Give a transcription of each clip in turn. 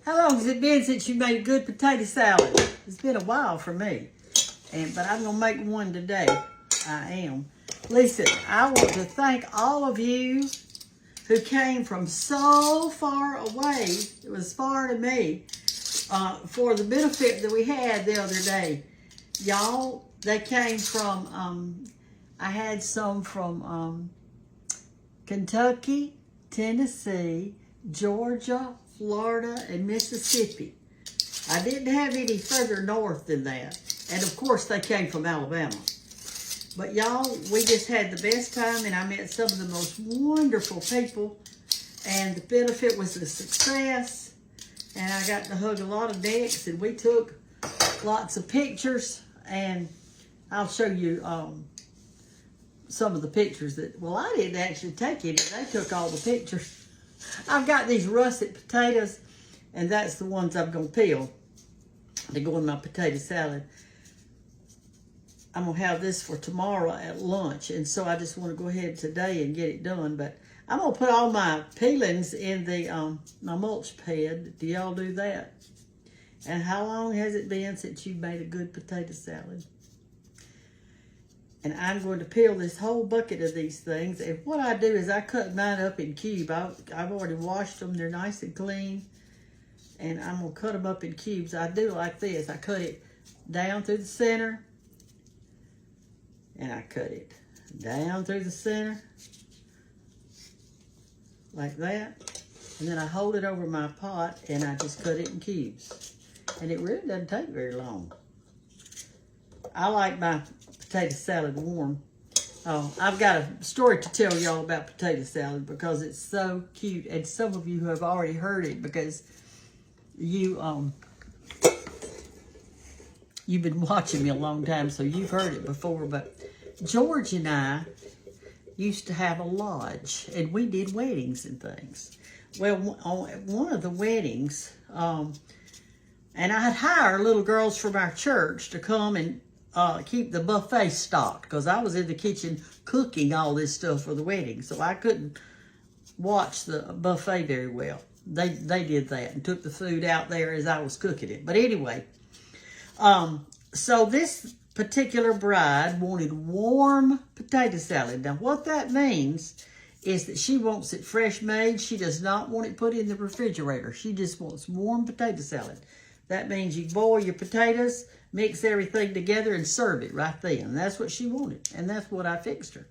How long has it been since you made a good potato salad? It's been a while for me. But I'm going to make one today. I am. Listen, I want to thank all of you who came from so far away. It was far to me. For the benefit that we had the other day. Y'all, they came from, I had some from Kentucky, Tennessee, Georgia, Florida, and Mississippi. I didn't have any further north than that. And of course, they came from Alabama. But y'all, we just had the best time, and I met some of the most wonderful people. And the benefit was a success. And I got to hug a lot of necks, and we took lots of pictures. And I'll show you some of the pictures that, well, I didn't actually take any. They took all the pictures. I've got these russet potatoes, and that's the ones I'm going to peel to go in my potato salad. I'm going to have this for tomorrow at lunch, and so I just want to go ahead today and get it done. But I'm going to put all my peelings in the my mulch pad. Do y'all do that? And how long has it been since you made a good potato salad? And I'm going to peel this whole bucket of these things. And what I do is I cut mine up in cubes. I've already washed them. They're nice and clean. And I'm going to cut them up in cubes. I do like this. I cut it down through the center. And I cut it down through the center. Like that. And then I hold it over my pot and I just cut it in cubes. And it really doesn't take very long. I like my potato salad warm. Oh, I've got a story to tell y'all about potato salad because it's so cute. And some of you have already heard it because you've been watching me a long time, so you've heard it before. But George and I used to have a lodge, and we did weddings and things. Well, on one of the weddings, and I'd hire little girls from our church to come and keep the buffet stocked because I was in the kitchen cooking all this stuff for the wedding, so I couldn't watch the buffet very well. They did that and took the food out there as I was cooking it. But anyway, so this particular bride wanted warm potato salad. Now, what that means is that she wants it fresh made. She does not want it put in the refrigerator. She just wants warm potato salad. That means you boil your potatoes, mix everything together, and serve it right then. That's what she wanted, and that's what I fixed her.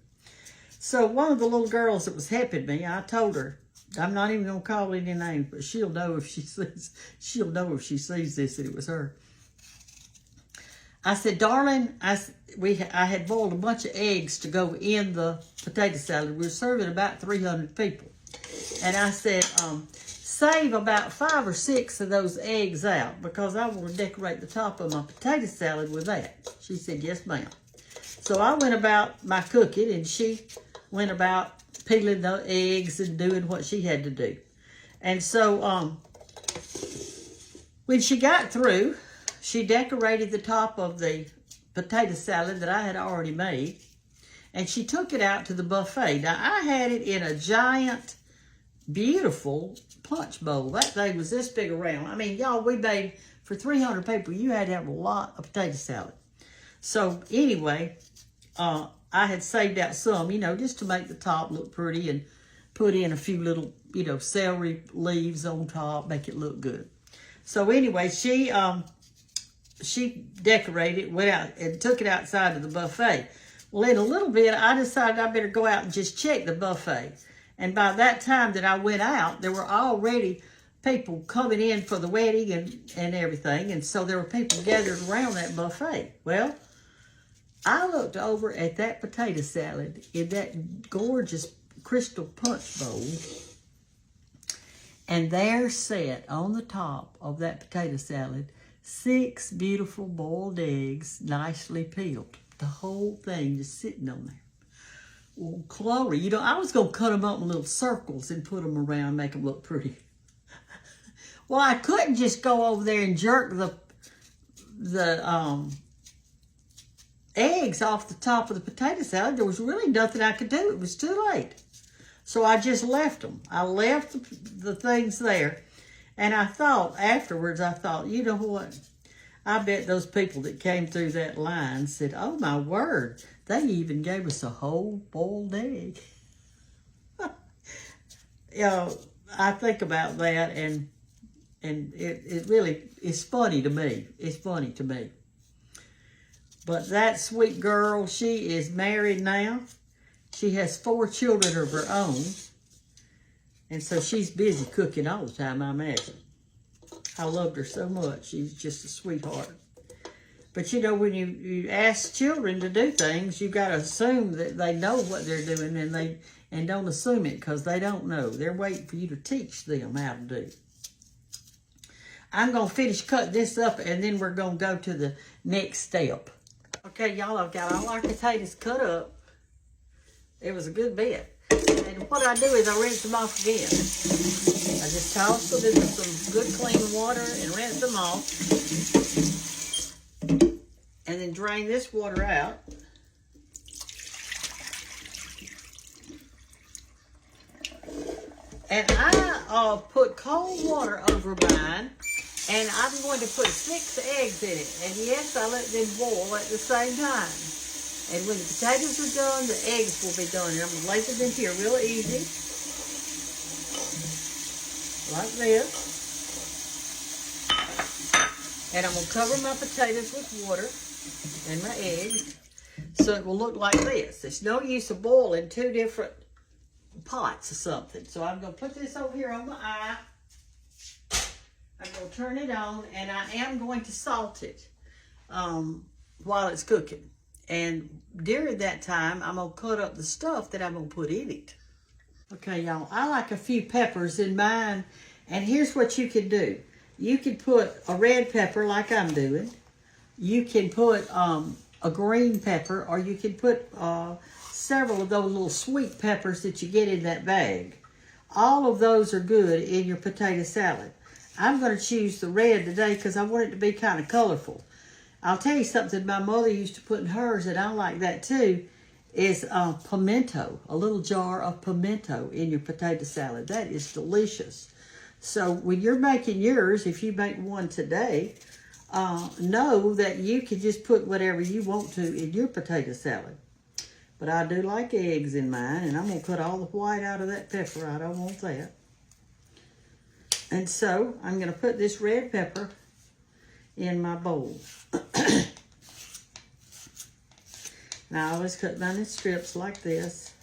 So one of the little girls that was helping me, I told her, I'm not even gonna call any names, but she'll know if she sees. She'll know if she sees this that it was her. I said, darling, I had boiled a bunch of eggs to go in the potato salad. We were serving about 300 people, and I said, save about 5 or 6 of those eggs out because I want to decorate the top of my potato salad with that. She said, yes, ma'am. So I went about my cooking, and she went about peeling the eggs and doing what she had to do. And so when she got through, she decorated the top of the potato salad that I had already made, and she took it out to the buffet. Now, I had it in a giant, beautiful punch bowl. That thing was this big around. I mean, y'all, we made, for 300 people, you had to have a lot of potato salad. So anyway, I had saved out some, just to make the top look pretty and put in a few little, celery leaves on top, make it look good. So anyway, she decorated, went out and took it outside of the buffet. Well, in a little bit, I decided I better go out and just check the buffet. And by that time that I went out, there were already people coming in for the wedding and everything. And so there were people gathered around that buffet. Well, I looked over at that potato salad in that gorgeous crystal punch bowl. And there sat on the top of that potato salad 6 beautiful boiled eggs, nicely peeled. The whole thing just sitting on there. Well, Chloe, I was going to cut them up in little circles and put them around, make them look pretty. Well, I couldn't just go over there and jerk the eggs off the top of the potato salad. There was really nothing I could do. It was too late. So I just left them. I left the things there. And I thought afterwards, you know what? I bet those people that came through that line said, oh my word, they even gave us a whole boiled egg. You know, I think about that, and it really is funny to me. It's funny to me. But that sweet girl, she is married now. She has 4 children of her own. And so she's busy cooking all the time, I imagine. I loved her so much. She's just a sweetheart. But you know, when you ask children to do things, you've got to assume that they know what they're doing, and don't assume it, because they don't know. They're waiting for you to teach them how to do. I'm going to finish cutting this up, and then we're going to go to the next step. Okay, y'all, I've got all our potatoes cut up. It was a good bit. And what I do is I rinse them off again. I just toss them into some good clean water and rinse them off. And then drain this water out. And I put cold water over mine, and I'm going to put 6 eggs in it. And yes, I let them boil at the same time. And when the potatoes are done, the eggs will be done. And I'm going to lay them in here real easy, like this. And I'm going to cover my potatoes with water and my eggs, so it will look like this. It's no use of boiling 2 different pots or something. So I'm going to put this over here on the eye. I'm going to turn it on, and I am going to salt it while it's cooking. And during that time, I'm going to cut up the stuff that I'm going to put in it. Okay, y'all, I like a few peppers in mine, and here's what you can do. You can put a red pepper like I'm doing. You can put a green pepper, or you can put several of those little sweet peppers that you get in that bag. All of those are good in your potato salad. I'm going to choose the red today because I want it to be kind of colorful. I'll tell you something my mother used to put in hers, and I like that too, is pimento, a little jar of pimento in your potato salad. That is delicious. So when you're making yours, if you make one today, know that you can just put whatever you want to in your potato salad. But I do like eggs in mine, and I'm going to cut all the white out of that pepper. I don't want that. And so I'm going to put this red pepper in my bowl. Now I always cut mine in strips like this.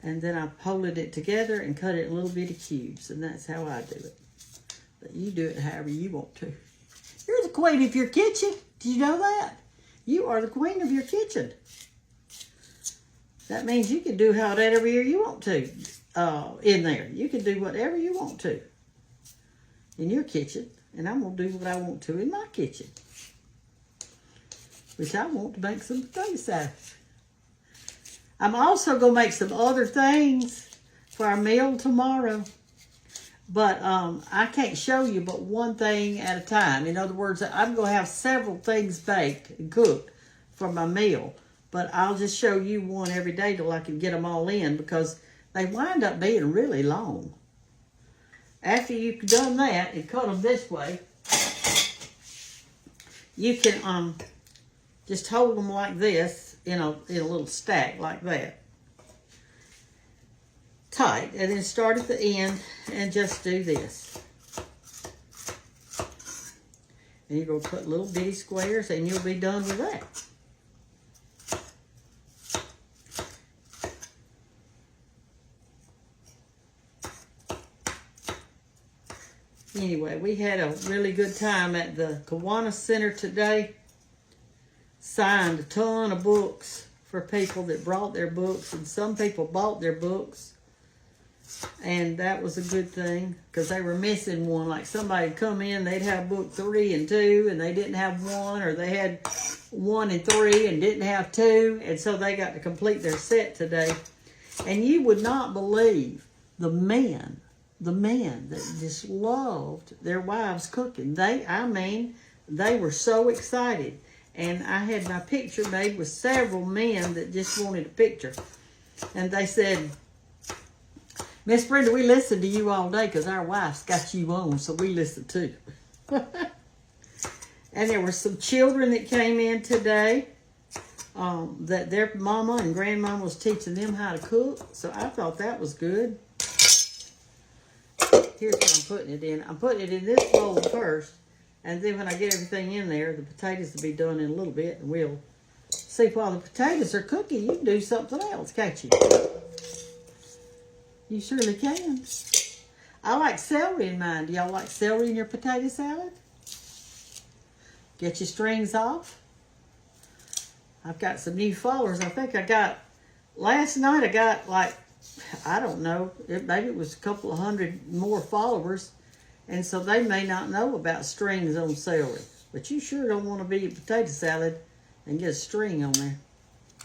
And then I folded it together and cut it in little bitty cubes. And that's how I do it. But you do it however you want to. You're the queen of your kitchen. Did you know that? You are the queen of your kitchen. That means you can do whatever you want to in there. You can do whatever you want to in your kitchen. And I'm going to do what I want to in my kitchen. Which I want to make some potato salad. I'm also going to make some other things for our meal tomorrow. But I can't show you but one thing at a time. In other words, I'm going to have several things baked and cooked for my meal. But I'll just show you one every day till I can get them all in, because they wind up being really long. After you've done that and cut them this way, you can just hold them like this in a little stack like that. Tight, and then start at the end and just do this. And you're going to put little bitty squares, and you'll be done with that. Anyway, we had a really good time at the Kiwanis Center today. Signed a ton of books for people that brought their books, and some people bought their books. And that was a good thing, because they were missing one. Like somebody would come in, they'd have book 3 and 2, and they didn't have 1, or they had 1 and 3 and didn't have 2, and so they got to complete their set today. And you would not believe the men that just loved their wives cooking. They were so excited. And I had my picture made with several men that just wanted a picture. And they said, Miss Brenda, we listen to you all day because our wife's got you on, so we listen too. And there were some children that came in today that their mama and grandmama was teaching them how to cook. So I thought that was good. Here's what I'm putting it in. I'm putting it in this bowl first. And then when I get everything in there, the potatoes will be done in a little bit. And we'll see while the potatoes are cooking, you can do something else, can't you? You surely can. I like celery in mine. Do y'all like celery in your potato salad? Get your strings off. I've got some new followers. I think I got, last night I got like, I don't know, maybe it was a couple of hundred more followers. And so they may not know about strings on celery. But you sure don't want to be a potato salad and get a string on there.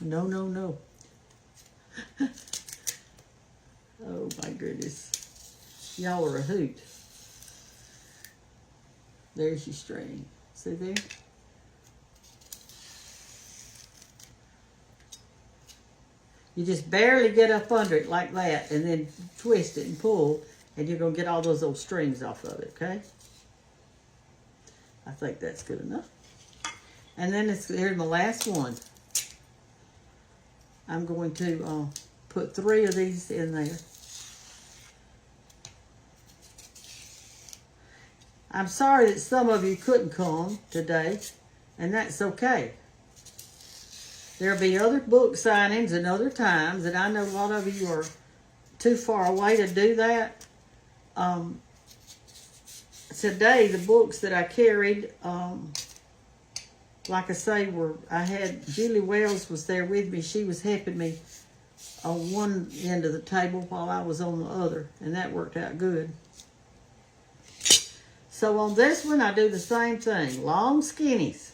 No, no, no. Oh my goodness. Y'all are a hoot. There's your string. See there? You just barely get up under it like that and then twist it and pull, and you're going to get all those old strings off of it, okay? I think that's good enough. And then here's my last one. I'm going to put 3 of these in there. I'm sorry that some of you couldn't come today, and that's okay. There'll be other book signings and other times, and I know a lot of you are too far away to do that. Today, the books that I carried, like I say, I had Julie Wells was there with me. She was helping me on one end of the table while I was on the other, and that worked out good. So on this one, I do the same thing. Long skinnies.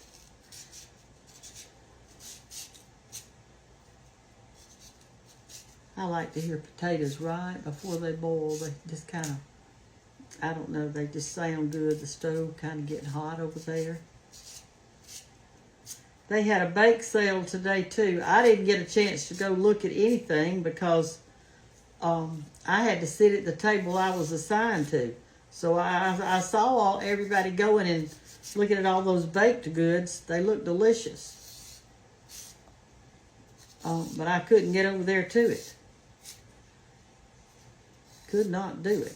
I like to hear potatoes right before they boil. They just kind of, I don't know, they just sound good. The stove kind of getting hot over there. They had a bake sale today too. I didn't get a chance to go look at anything because I had to sit at the table I was assigned to. So I saw everybody going and looking at all those baked goods. They look delicious. But I couldn't get over there to it. Could not do it.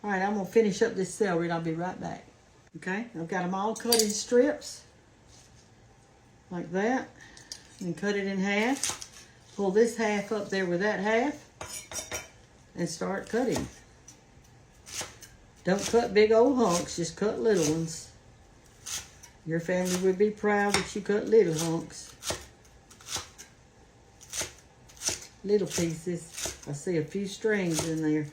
All right, I'm going to finish up this celery and I'll be right back. Okay, I've got them all cut in strips. Like that. And cut it in half. Pull this half up there with that half. And start cutting. Don't cut big old hunks, just cut little ones. Your family would be proud that you cut little hunks. Little pieces. I see a few strings in there.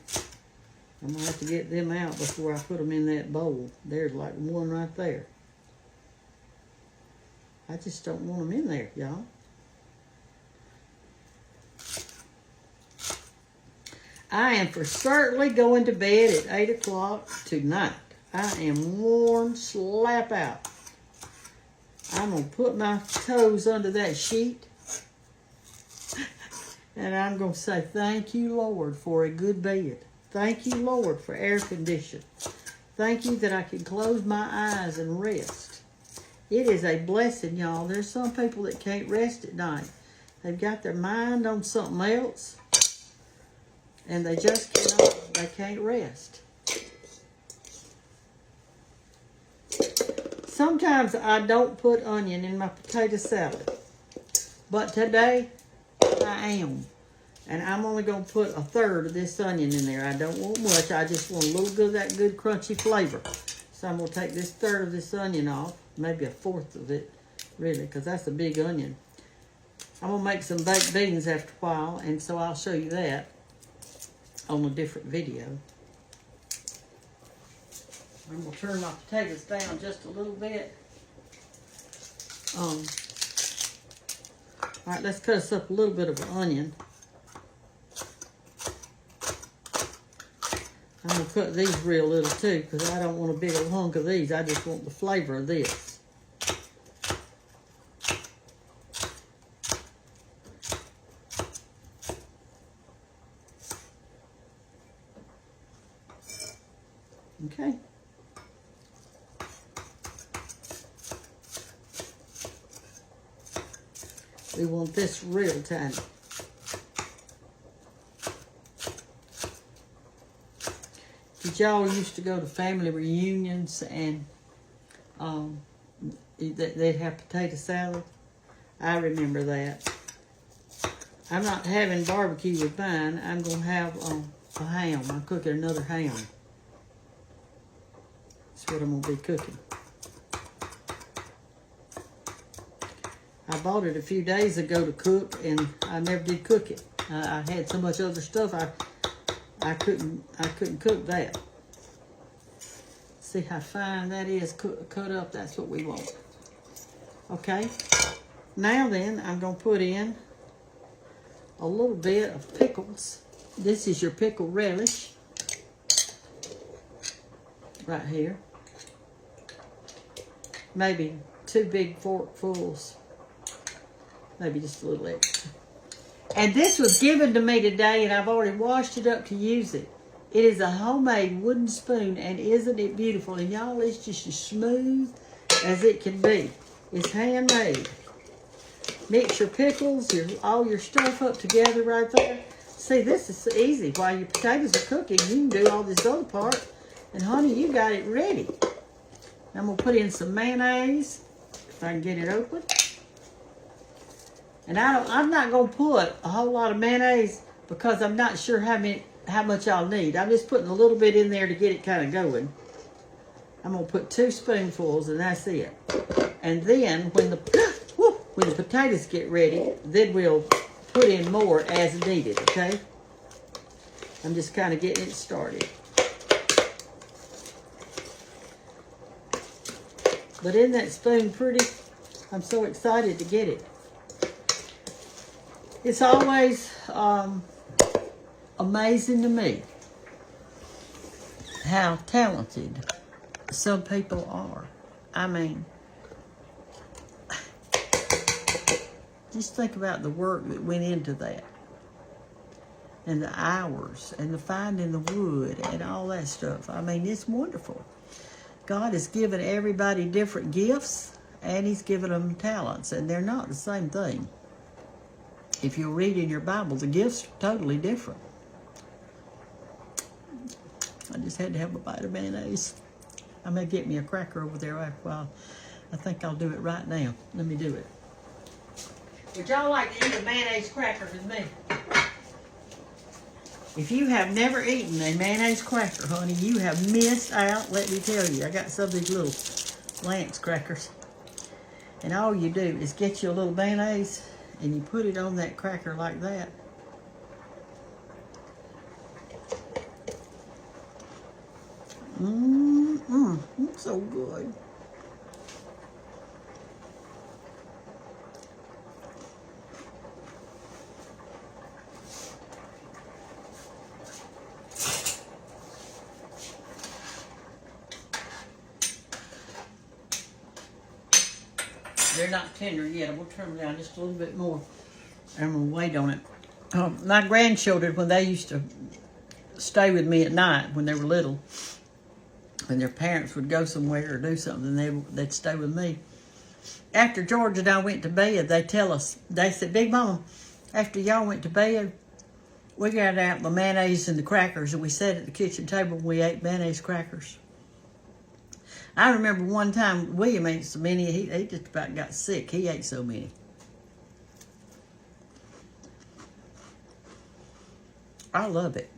I'm going to have to get them out before I put them in that bowl. There's like one right there. I just don't want them in there, y'all. I am for certainly going to bed at 8 o'clock tonight. I am worn slap out. I'm going to put my toes under that sheet. And I'm going to say, thank you, Lord, for a good bed. Thank you, Lord, for air conditioning. Thank you that I can close my eyes and rest. It is a blessing, y'all. There's some people that can't rest at night. They've got their mind on something else. And they just cannot, they can't rest. Sometimes I don't put onion in my potato salad. But today, I am. And I'm only going to put 1/3 of this onion in there. I don't want much. I just want a little bit of that good crunchy flavor. So I'm going to take this 1/3 of this onion off. Maybe 1/4 of it, really, because that's a big onion. I'm going to make some baked beans after a while. And so I'll show you that on a different video. I'm going to turn my potatoes down just a little bit. All right, let's cut us up a little bit of an onion. I'm going to cut these real little too because I don't want a big old hunk of these. I just want the flavor of this. Okay. We want this real tiny. Did y'all used to go to family reunions and they'd have potato salad? I remember that. I'm not having barbecue with mine. I'm going to have a ham. I'm cooking another ham. That's what I'm going to be cooking. I bought it a few days ago to cook, and I never did cook it. I had so much other stuff, I couldn't cook that. See how fine that is cut up? That's what we want. Okay. Now then, I'm going to put in a little bit of pickles. This is your pickle relish. Right here. Maybe 2 big forkfuls. Maybe just a little extra. And this was given to me today, and I've already washed it up to use it. It is a homemade wooden spoon, and isn't it beautiful? And y'all, it's just as smooth as it can be. It's handmade. Mix your pickles, all your stuff up together right there. See, this is easy. While your potatoes are cooking, you can do all this other part. And honey, you got it ready. I'm going to put in some mayonnaise, if I can get it open. And I'm not going to put a whole lot of mayonnaise because I'm not sure how much I'll need. I'm just putting a little bit in there to get it kind of going. I'm going to put 2 spoonfuls, and that's it. And then when the potatoes get ready, then we'll put in more as needed, okay? I'm just kind of getting it started. But isn't that spoon pretty? I'm so excited to get it. It's always amazing to me how talented some people are. I mean, just think about the work that went into that. And the hours and the finding the wood and all that stuff. I mean, it's wonderful. God has given everybody different gifts, and He's given them talents, and they're not the same thing. If you read in your Bible, the gifts are totally different. I just had to have a bite of mayonnaise. I'm going to get me a cracker over there after a while. I think I'll do it right now. Let me do it. Would y'all like to eat a mayonnaise cracker with me? If you have never eaten a mayonnaise cracker, honey, you have missed out. Let me tell you, I got some of these little Lance crackers. And all you do is get you a little mayonnaise and you put it on that cracker like that. It's so good. They're not tender yet. I'm going to turn them down just a little bit more. I'm going to wait on it. My grandchildren, when they used to stay with me at night when they were little, when their parents would go somewhere or do something, they'd stay with me. After George and I went to bed, they tell us, they said, Big Mama, after y'all went to bed, we got out the mayonnaise and the crackers, and we sat at the kitchen table and we ate mayonnaise crackers. I remember one time William ate so many, he just about got sick. He ate so many. I love it.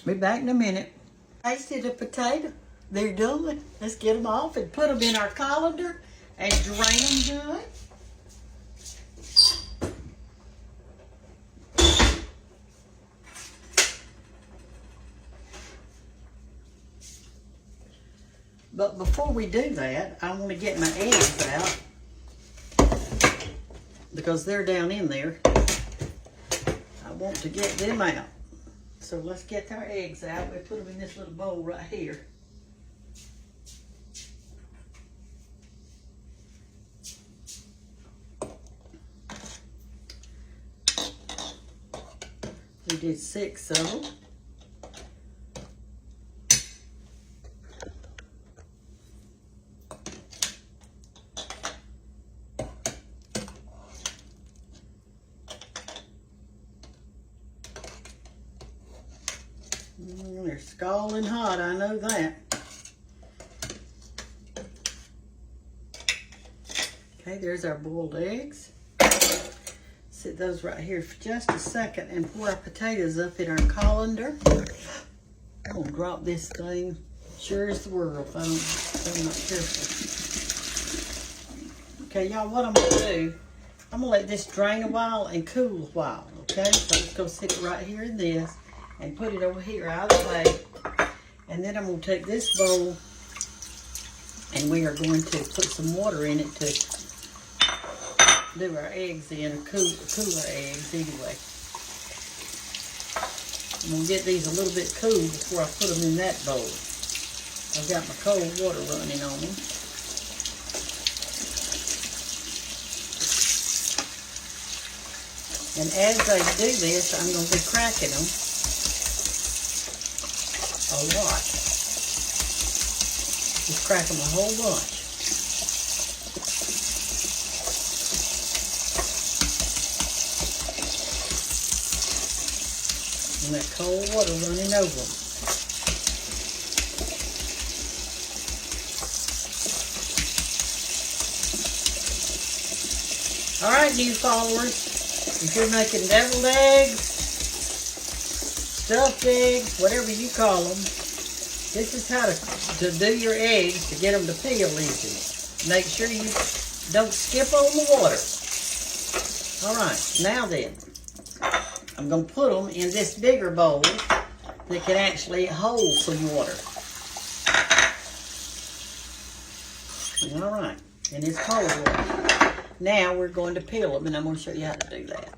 Be back in a minute. Tasted a potato. They're done. Let's get them off and put them in our colander and drain them good. But before we do that, I want to get my eggs out because they're down in there. I want to get them out. So let's get our eggs out. We put them in this little bowl right here. We did 6 of them. They're scalding hot, I know that. Okay, there's our boiled eggs. Set those right here for just a second and pour our potatoes up in our colander. I'm gonna drop this thing, sure as the world, if I'm not careful. Okay, y'all, what I'm gonna do, I'm gonna let this drain a while and cool a while, okay? So I'm just gonna sit it right here in this and put it over here out of the way. And then I'm gonna take this bowl and we are going to put some water in it to do our eggs in, or cooler eggs anyway. I'm gonna get these a little bit cool before I put them in that bowl. I've got my cold water running on them. And as they do this, I'm gonna be cracking them a lot. Just crack them a whole bunch. And that cold water running over them. All right, new followers, if you're making deviled eggs, stuffed eggs, whatever you call them, this is how to do your eggs to get them to peel easy. Make sure you don't skip on the water. All right, now then, I'm going to put them in this bigger bowl that can actually hold some water. All right, and it's cold water. Now we're going to peel them, and I'm going to show you how to do that.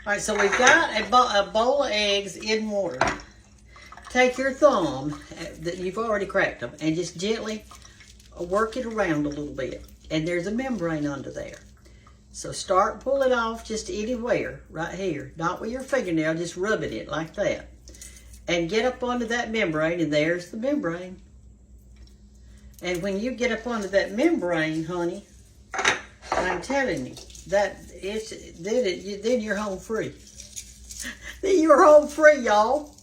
All right, so we've got a bowl of eggs in water. Take your thumb that you've already cracked them and just gently work it around a little bit. And there's a membrane under there. So start pulling off just anywhere, right here. Not with your fingernail, just rubbing it like that. And get up onto that membrane, and there's the membrane. And when you get up onto that membrane, honey, I'm telling you, then you're home free. Then you're home free, y'all.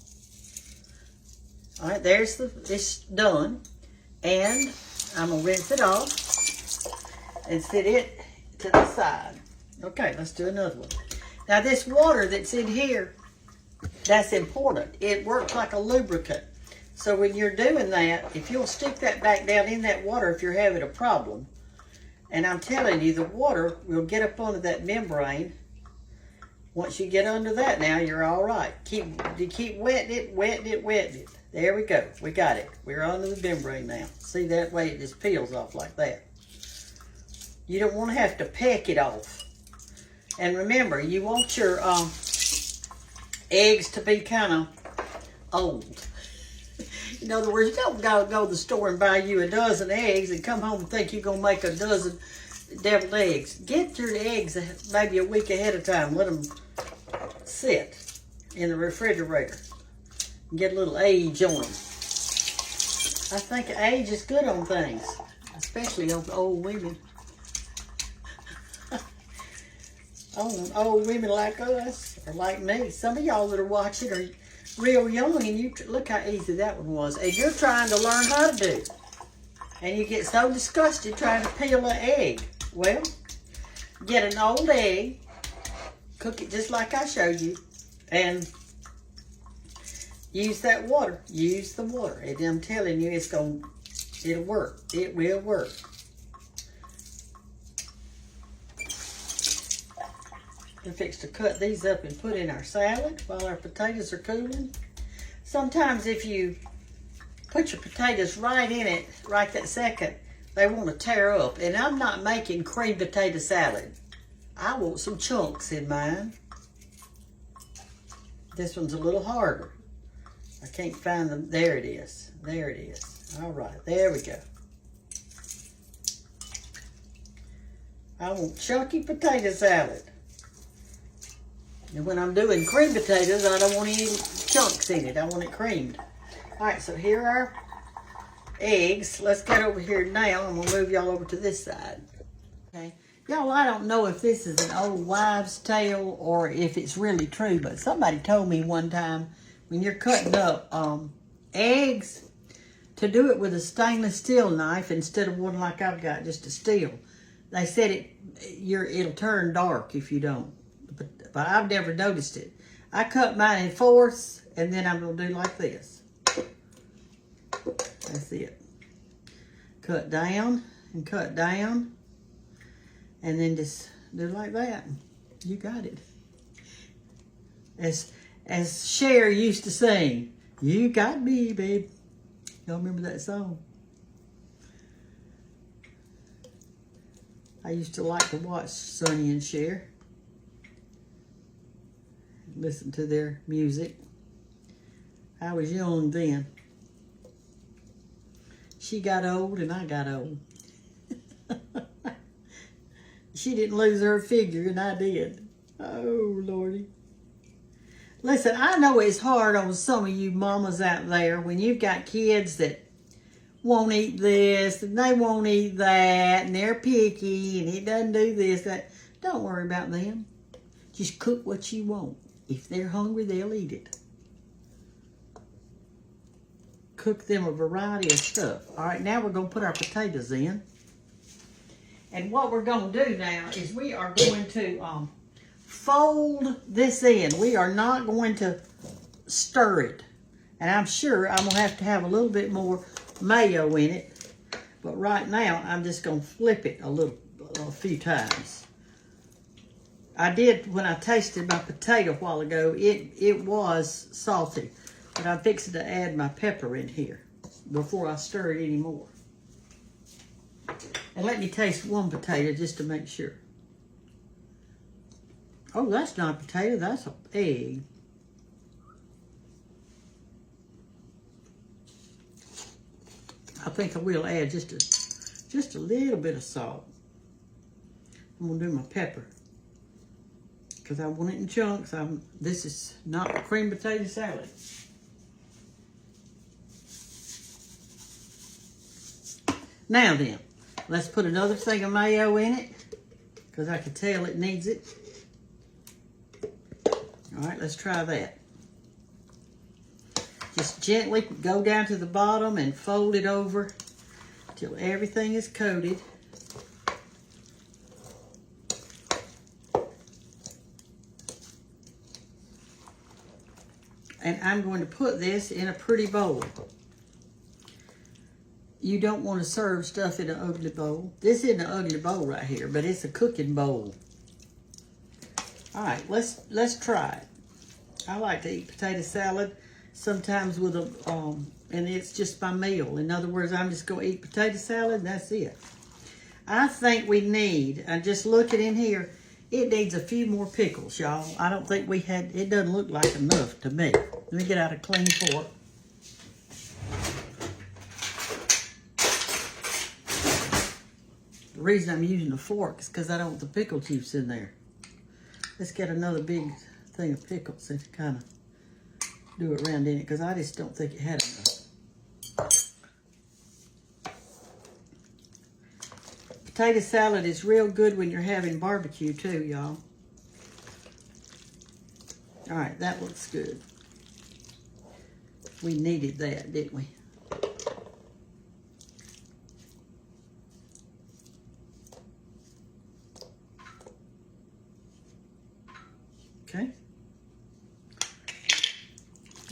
All right, it's done. And I'm gonna rinse it off and set it to the side. Okay, let's do another one. Now this water that's in here, that's important. It works like a lubricant. So when you're doing that, if you'll stick that back down in that water if you're having a problem, and I'm telling you, the water will get up onto that membrane. Once you get under that now, you're all right. Keep wetting it, wetting it, wetting it. There we go. We got it. We're under the membrane now. See, that way it just peels off like that. You don't want to have to peck it off. And remember, you want your eggs to be kind of old. In other words, you don't go to the store and buy you a dozen eggs and come home and think you're going to make a dozen deviled eggs. Get your eggs maybe a week ahead of time. Let them sit in the refrigerator and get a little age on them. I think age is good on things, especially on old women. Old women like us, or like me. Some of y'all that are watching are real young, and you look how easy that one was. And you're trying to learn how to do it. And you get so disgusted trying to peel an egg. Well, get an old egg, cook it just like I showed you, and use that water. Use the water. And I'm telling you, it'll work. It will work. We're fixed to cut these up and put in our salad while our potatoes are cooling. Sometimes if you put your potatoes right in it, right that second, they want to tear up. And I'm not making cream potato salad. I want some chunks in mine. This one's a little harder. I can't find them. There it is. There it is. All right, there we go. I want chunky potato salad. And when I'm doing creamed potatoes, I don't want any chunks in it. I want it creamed. All right, so here are eggs. Let's get over here now, and we'll move y'all over to this side. Okay. Y'all, I don't know if this is an old wives' tale or if it's really true, but somebody told me one time when you're cutting up eggs, to do it with a stainless steel knife instead of one like I've got, just a steel. They said it'll turn dark if you don't, but I've never noticed it. I cut mine in fourths, and then I'm gonna do like this. That's it. Cut down and cut down, and then just do like that. You got it. As Cher used to sing, "You got me, babe." Y'all remember that song? I used to like to watch Sonny and Cher. Listen to their music. I was young then. She got old and I got old. She didn't lose her figure and I did. Oh, Lordy. Listen, I know it's hard on some of you mamas out there when you've got kids that won't eat this and they won't eat that and they're picky and it doesn't do this, that. Don't worry about them. Just cook what you want. If they're hungry, they'll eat it. Cook them a variety of stuff. All right, now we're going to put our potatoes in. And what we're going to do now is we are going to fold this in. We are not going to stir it. And I'm sure I'm going to have a little bit more mayo in it. But right now, I'm just going to flip it a few times. I did, when I tasted my potato a while ago, it was salty. But I'm fixing to add my pepper in here before I stir it anymore. And let me taste one potato just to make sure. Oh, that's not a potato, that's an egg. I think I will add just a little bit of salt. I'm gonna do my pepper because I want it in chunks. This is not a cream potato salad. Now then, let's put another thing of mayo in it because I can tell it needs it. All right, let's try that. Just gently go down to the bottom and fold it over till everything is coated. And I'm going to put this in a pretty bowl. You don't want to serve stuff in an ugly bowl. This isn't an ugly bowl right here, but it's a cooking bowl. All right, let's try it. I like to eat potato salad sometimes with and it's just my meal. In other words, I'm just going to eat potato salad and that's it. I think we need, I'm just looking in here, it needs a few more pickles, y'all. I don't think we had, it doesn't look like enough to me. Let me get out a clean fork. The reason I'm using a fork is because I don't want the pickle juice in there. Let's get another big thing of pickles and kind of do it around in it because I just don't think it had enough. Potato salad is real good when you're having barbecue too, y'all. All right, that looks good. We needed that, didn't we? Okay.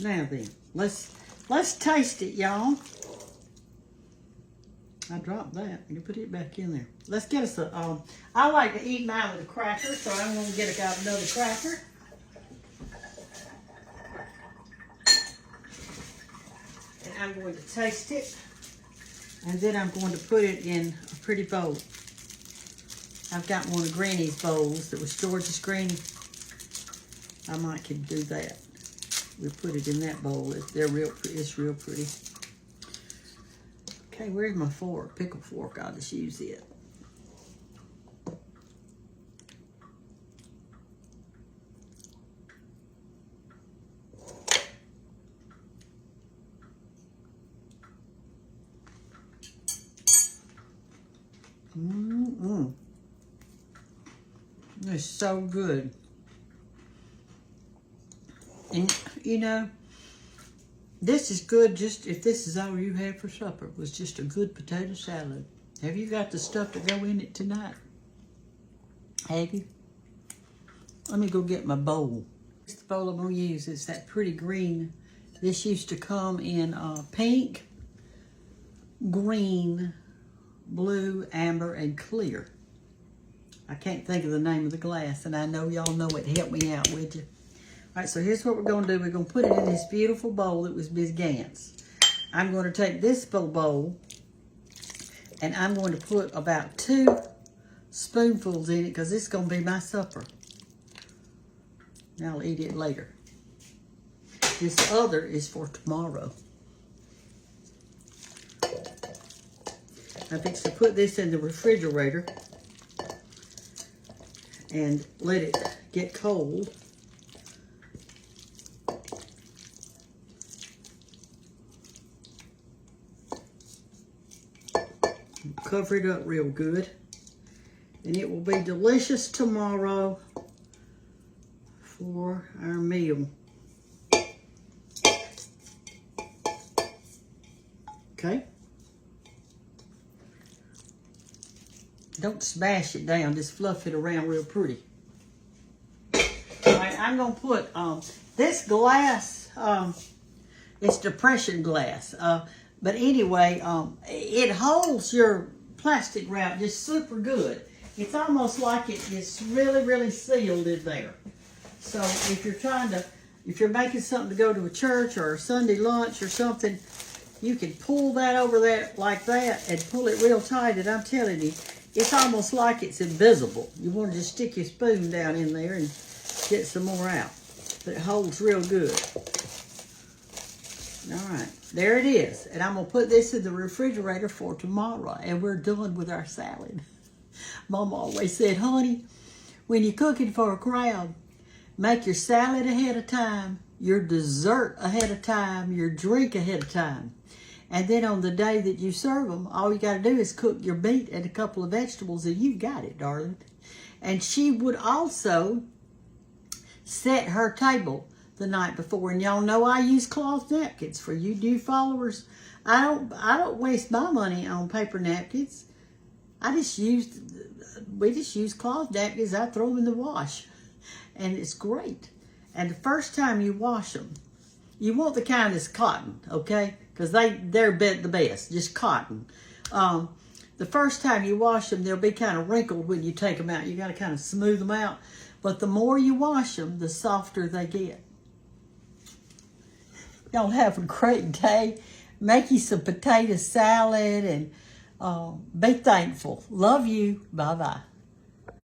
Now then, let's taste it, y'all. I dropped that. You put it back in there. Let's get us a. I like to eat mine with a cracker, so I'm going to get out another cracker. And I'm going to taste it, and then I'm going to put it in a pretty bowl. I've got one of Granny's bowls that was George's Granny. I might can do that. We'll put it in that bowl. It's real pretty. Okay, where's my fork? Pickle fork. I'll just use it. It's so good. And, you know, this is good just if this is all you had for supper, was just a good potato salad. Have you got the stuff to go in it tonight? Have you? Let me go get my bowl. This is the bowl I'm going to use. It's that pretty green. This used to come in pink, green, blue, amber, and clear. I can't think of the name of the glass, and I know y'all know it. Help me out, would you? All right, so here's what we're going to do. We're going to put it in this beautiful bowl that was Miss Gantt's. I'm going to take this bowl, and I'm going to put about 2 spoonfuls in it, because this is going to be my supper. And I'll eat it later. This other is for tomorrow. I'm fixing to put this in the refrigerator and let it get cold. Cover it up real good. And it will be delicious tomorrow for our meal. Okay? Don't smash it down, just fluff it around real pretty. All right, I'm gonna put this glass, it's depression glass. But anyway, it holds your plastic wrap just super good. It's almost like it is really, really sealed in there. So if you're making something to go to a church or a Sunday lunch or something, you can pull that over there like that and pull it real tight, and I'm telling you, it's almost like it's invisible. You want to just stick your spoon down in there and get some more out. But it holds real good. All right, there it is. And I'm going to put this in the refrigerator for tomorrow, and we're done with our salad. Mama always said, honey, when you're cooking for a crowd, make your salad ahead of time, your dessert ahead of time, your drink ahead of time. And then on the day that you serve them, all you got to do is cook your meat and a couple of vegetables, and you got it, darling. And she would also set her table the night before. And y'all know I use cloth napkins. For you new followers, I don't waste my money on paper napkins. We just use cloth napkins. I throw them in the wash, and it's great. And the first time you wash them, you want the kind that's cotton, okay? Because they're the best, just cotton. The first time you wash them, they'll be kind of wrinkled when you take them out. You got to kind of smooth them out. But the more you wash them, the softer they get. Y'all have a great day. Make you some potato salad and be thankful. Love you. Bye-bye.